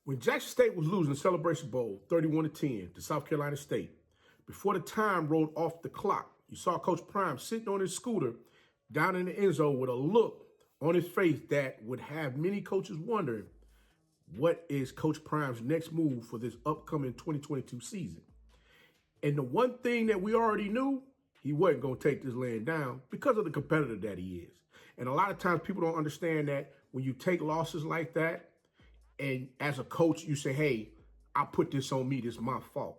When Jackson State was losing the Celebration Bowl 31-10 to South Carolina State, before the time rolled off the clock, you saw Coach Prime sitting on his scooter down in the end zone with a look on his face that would have many coaches wondering, what is Coach Prime's next move for this upcoming 2022 season? And the one thing that we already knew, he wasn't going to take this laying down because of the competitor that he is. And a lot of times people don't understand that when you take losses like that, and as a coach, you say, hey, I put this on me, this is my fault.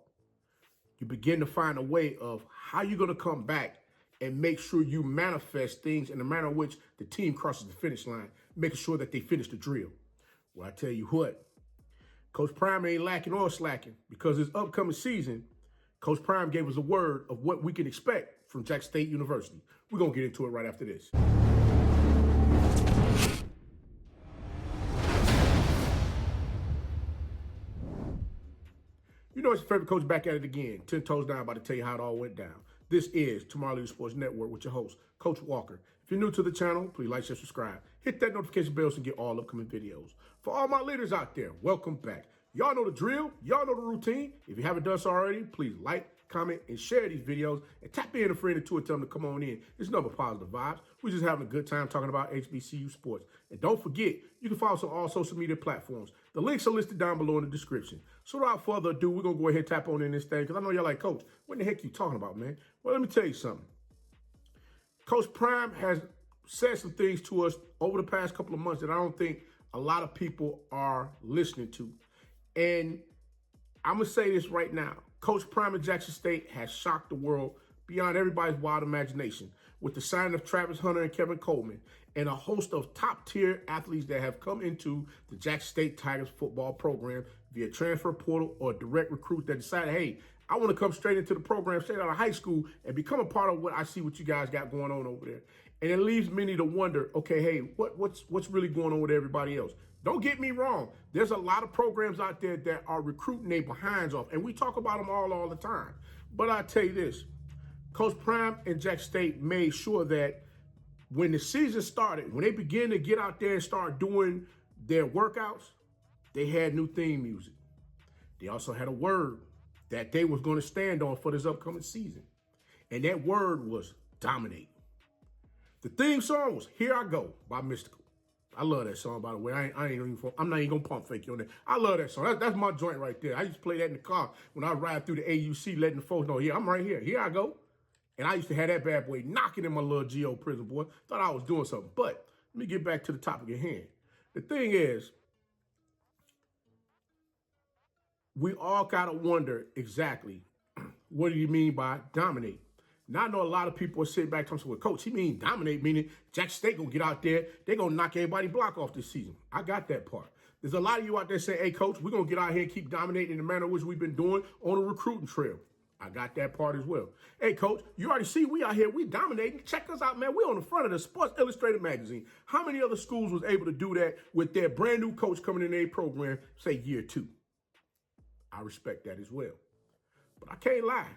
You begin to find a way of how you're going to come back and make sure you manifest things in the manner in which the team crosses the finish line, making sure that they finish the drill. Well, I tell you what, Coach Prime ain't lacking or slacking, because this upcoming season, Coach Prime gave us a word of what we can expect from Jackson State University. We're going to get into it right after this. You know, it's your favorite coach back at it again. 10 toes down, about to tell you how it all went down. This is Tomorrow Leader Sports Network with your host, Coach Walker. If you're new to the channel, please like, share, subscribe. Hit that notification bell so you get all upcoming videos. For all my leaders out there, welcome back. Y'all know the drill. Y'all know the routine. If you haven't done so already, please like, comment, and share these videos. And tap in a friend or two and tell them to come on in. It's nothing but positive vibes. We're just having a good time talking about HBCU sports. And don't forget, you can follow us on all social media platforms. The links are listed down below in the description. So without further ado, we're going to go ahead and tap on in this thing, because I know y'all like, Coach, what the heck you talking about, man? Well, let me tell you something. Coach Prime has said some things to us over the past couple of months that I don't think a lot of people are listening to. And I'm going to say this right now. Coach Prime at Jackson State has shocked the world beyond everybody's wild imagination with the signing of Travis Hunter and Kevin Coleman and a host of top-tier athletes that have come into the Jackson State Tigers football program via transfer portal or direct recruits that decided, hey, I want to come straight into the program, straight out of high school, and become a part of what I see what you guys got going on over there. And it leaves many to wonder, okay, hey, what's really going on with everybody else? Don't get me wrong. There's a lot of programs out there that are recruiting their behinds off, and we talk about them all the time. But I tell you this, Coach Prime and Jackson State made sure that when the season started, when they began to get out there and start doing their workouts, they had new theme music. They also had a word that they was going to stand on for this upcoming season. And that word was dominate. The theme song was Here I Go by Mystical. I love that song, by the way. I'm not even going to pump fake you on that. I love that song. That's my joint right there. I used to play that in the car when I ride through the AUC, letting the folks know, yeah, I'm right here. Here I go. And I used to have that bad boy knocking in my little G.O. prison, boy. Thought I was doing something. But let me get back to the topic at hand. The thing is, we all got to wonder exactly, what do you mean by dominate? Now, I know a lot of people are sitting back talking, well, Coach, he mean dominate, meaning Jackson State going to get out there, they're going to knock everybody block off this season. I got that part. There's a lot of you out there saying, hey, Coach, we're going to get out here and keep dominating in the manner in which we've been doing on a recruiting trail. I got that part as well. Hey, Coach, you already see we out here, we dominating. Check us out, man. We're on the front of the Sports Illustrated magazine. How many other schools was able to do that with their brand new coach coming in their program, say year 2? I respect that as well. But I can't lie.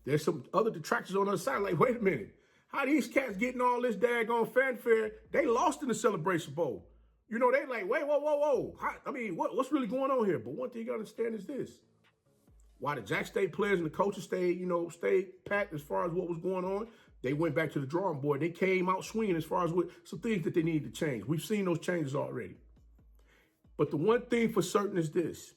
There's some other detractors on the other side like, wait a minute. How these cats getting all this daggone fanfare? They lost in the Celebration Bowl. You know, they like, wait, whoa. I mean, what's really going on here? But one thing you got to understand is this. Why the Jackson State players and the coaches stayed packed as far as what was going on, they went back to the drawing board. They came out swinging as far as what some things that they needed to change. We've seen those changes already. But the one thing for certain is this.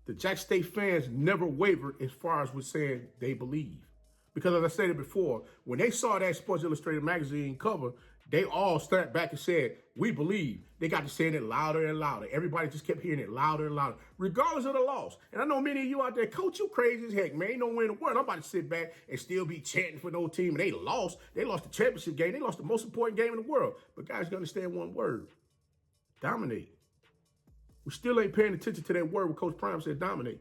The Jackson State fans never wavered as far as with saying they believe. Because as I said it before, when they saw that Sports Illustrated magazine cover, they all stepped back and said, we believe. They got to saying it louder and louder. Everybody just kept hearing it louder and louder, regardless of the loss. And I know many of you out there, Coach, you crazy as heck, man. Ain't no way in the world. I'm about to sit back and still be chanting for no team. And they lost. They lost the championship game. They lost the most important game in the world. But guys, you got to understand one word. Dominate. We still ain't paying attention to that word when Coach Prime said dominate.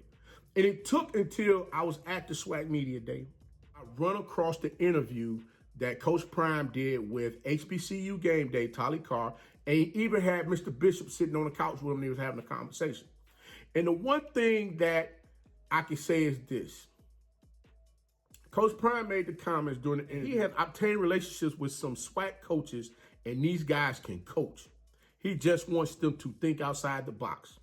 And it took until I was at the SWAC Media Day. I run across the interview that Coach Prime did with HBCU Game Day, Tolly Car, and he even had Mr. Bishop sitting on the couch with him and he was having a conversation. And the one thing that I can say is this. Coach Prime made the comments during the interview. He has obtained relationships with some SWAC coaches, and these guys can coach. He just wants them to think outside the box.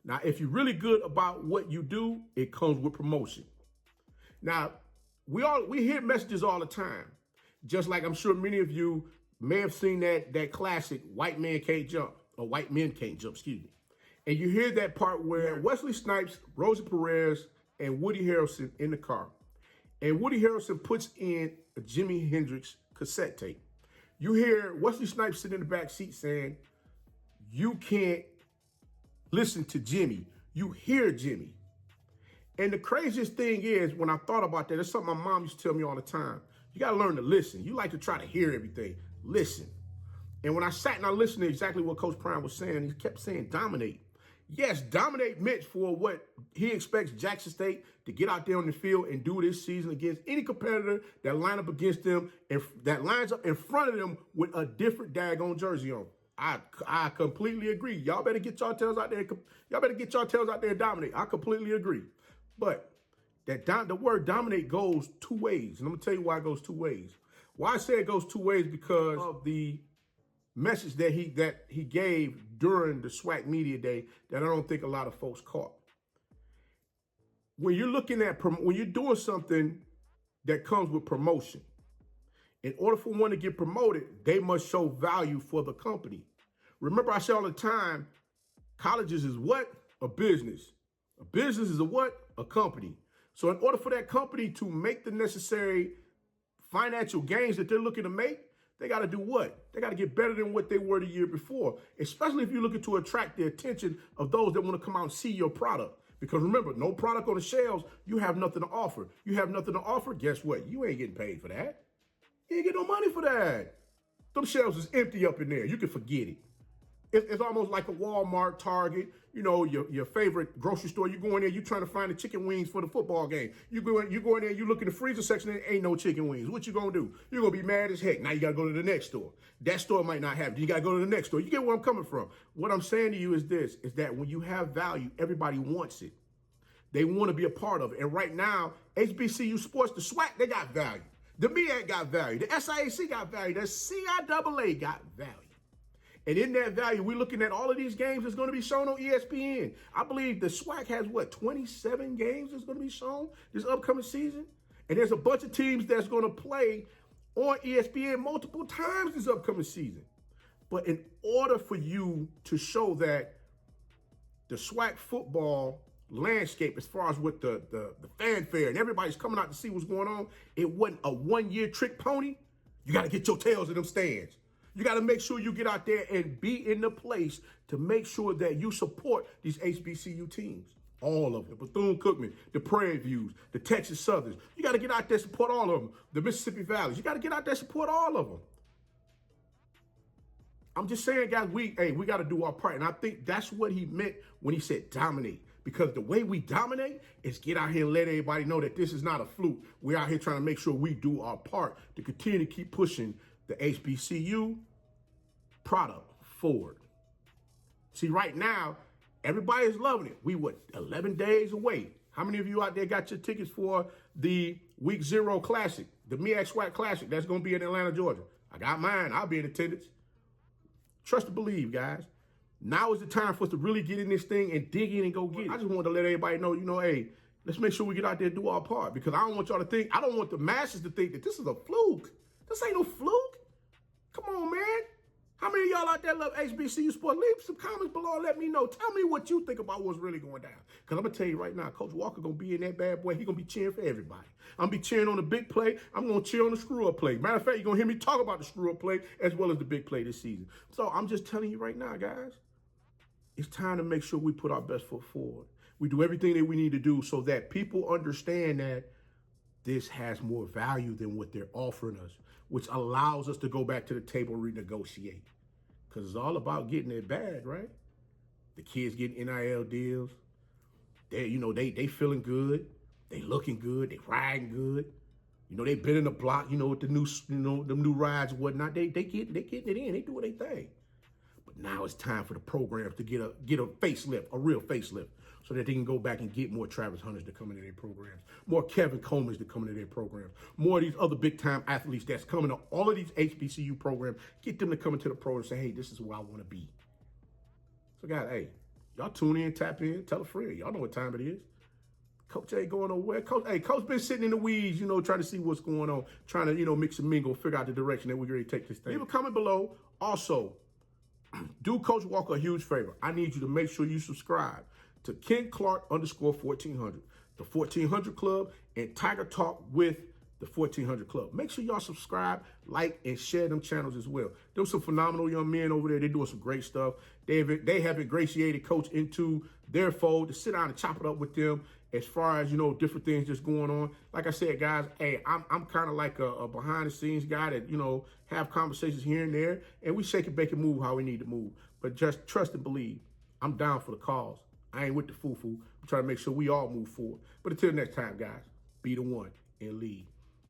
Now, if you're really good about what you do, it comes with promotion. Now, we hear messages all the time. Just like I'm sure many of you may have seen that classic white man can't jump, or white men can't jump, excuse me. And you hear that part where Wesley Snipes, Rosie Perez, and Woody Harrelson in the car. And Woody Harrelson puts in a Jimi Hendrix cassette tape. You hear Wesley Snipes sitting in the back seat saying, you can't listen to Jimmy, you hear Jimmy. And the craziest thing is, when I thought about that, it's something my mom used to tell me all the time. You got to learn to listen. You like to try to hear everything. Listen. And when I sat and I listened to exactly what Coach Prime was saying, he kept saying dominate. Yes, dominate meant for what he expects Jackson State to get out there on the field and do this season against any competitor that line up against them and that lines up in front of them with a different daggone jersey on. I completely agree. Y'all better get y'all tails out there. Y'all better get y'all tails out there and dominate. I completely agree. But the word dominate goes two ways. And I'm going to tell you why it goes two ways. Why I say it goes two ways because of the message that he gave during the SWAC Media Day that I don't think a lot of folks caught. When you're when you're doing something that comes with promotion, in order for one to get promoted, they must show value for the company. Remember, I say all the time, colleges is what? A business. A business is a what? A company. So in order for that company to make the necessary financial gains that they're looking to make, they got to do what? They got to get better than what they were the year before, especially if you're looking to attract the attention of those that want to come out and see your product. Because remember, no product on the shelves, you have nothing to offer. You have nothing to offer, guess what? You ain't getting paid for that. You ain't get no money for that. Them shelves is empty up in there. You can forget it. It's almost like a Walmart, Target, you know, your favorite grocery store. You go in there, you trying to find the chicken wings for the football game. You go in there, you look in the freezer section, there ain't no chicken wings. What you gonna do? You're gonna be mad as heck. Now you gotta go to the next store. That store might not have it. You gotta go to the next store. You get where I'm coming from. What I'm saying to you is this, is that when you have value, everybody wants it. They want to be a part of it. And right now, HBCU sports, the SWAC, they got value. The MEAC got value. The SIAC got value. The CIAA got value. And in that value, we're looking at all of these games that's going to be shown on ESPN. I believe the SWAC has, 27 games that's going to be shown this upcoming season? And there's a bunch of teams that's going to play on ESPN multiple times this upcoming season. But in order for you to show that the SWAC football landscape, as far as with the fanfare and everybody's coming out to see what's going on, it wasn't a one-year trick pony. You got to get your tails in them stands. You got to make sure you get out there and be in the place to make sure that you support these HBCU teams. All of them. Bethune-Cookman, the Prairie Views, the Texas Southerns. You got to get out there and support all of them. The Mississippi Valleys. You got to get out there and support all of them. I'm just saying, guys, we got to do our part. And I think that's what he meant when he said dominate. Because the way we dominate is get out here and let everybody know that this is not a fluke. We're out here trying to make sure we do our part to continue to keep pushing the HBCU product forward. See, right now, everybody is loving it. We, 11 days away. How many of you out there got your tickets for the Week 0 Classic, the MEAC SWAC Classic that's going to be in Atlanta, Georgia? I got mine. I'll be in attendance. Trust and believe, guys. Now is the time for us to really get in this thing and dig in and go get it. I just wanted to let everybody know, hey, let's make sure we get out there and do our part, because I don't want y'all to think, I don't want the masses to think that this is a fluke. This ain't no fluke. Come on, man. How many of y'all out there love HBCU sports? Leave some comments below and let me know. Tell me what you think about what's really going down. Because I'm going to tell you right now, Coach Walker going to be in that bad boy. He's going to be cheering for everybody. I'm going to be cheering on the big play. I'm going to cheer on the screw-up play. Matter of fact, you're going to hear me talk about the screw-up play as well as the big play this season. So I'm just telling you right now, guys, it's time to make sure we put our best foot forward. We do everything that we need to do so that people understand that this has more value than what they're offering us, which allows us to go back to the table and renegotiate. Because it's all about getting their bag, right? The kids getting NIL deals. They feeling good. They looking good. They riding good. They been in the block, with the new, them new rides and whatnot. They getting it in. They doing their thing. But now it's time for the programs to get a facelift, a real facelift, so that they can go back and get more Travis Hunters to come into their programs, more Kevin Coleman's to come into their programs, more of these other big-time athletes that's coming to all of these HBCU programs, get them to come into the program and say, hey, this is where I want to be. So, guys, hey, Y'all tune in, tap in, tell a friend. Y'all know what time it is. Coach ain't going nowhere. Coach been sitting in the weeds, trying to see what's going on, trying to, mix and mingle, figure out the direction that we're going to take this thing. Leave a comment below. Also, do Coach Walker a huge favor. I need you to make sure you subscribe to Ken Clark _1400, the 1400 Club, and Tiger Talk with the 1400 Club. Make sure y'all subscribe, like, and share them channels as well. There's some phenomenal young men over there. They're doing some great stuff. They have ingratiated Coach into their fold to sit down and chop it up with them as far as, different things just going on. Like I said, guys, hey, I'm kind of like a behind the scenes guy that, have conversations here and there, and we shake and bake and move how we need to move. But just trust and believe, I'm down for the cause. I ain't with the foo-foo. I'm trying to make sure we all move forward. But until next time, guys, be the one and lead.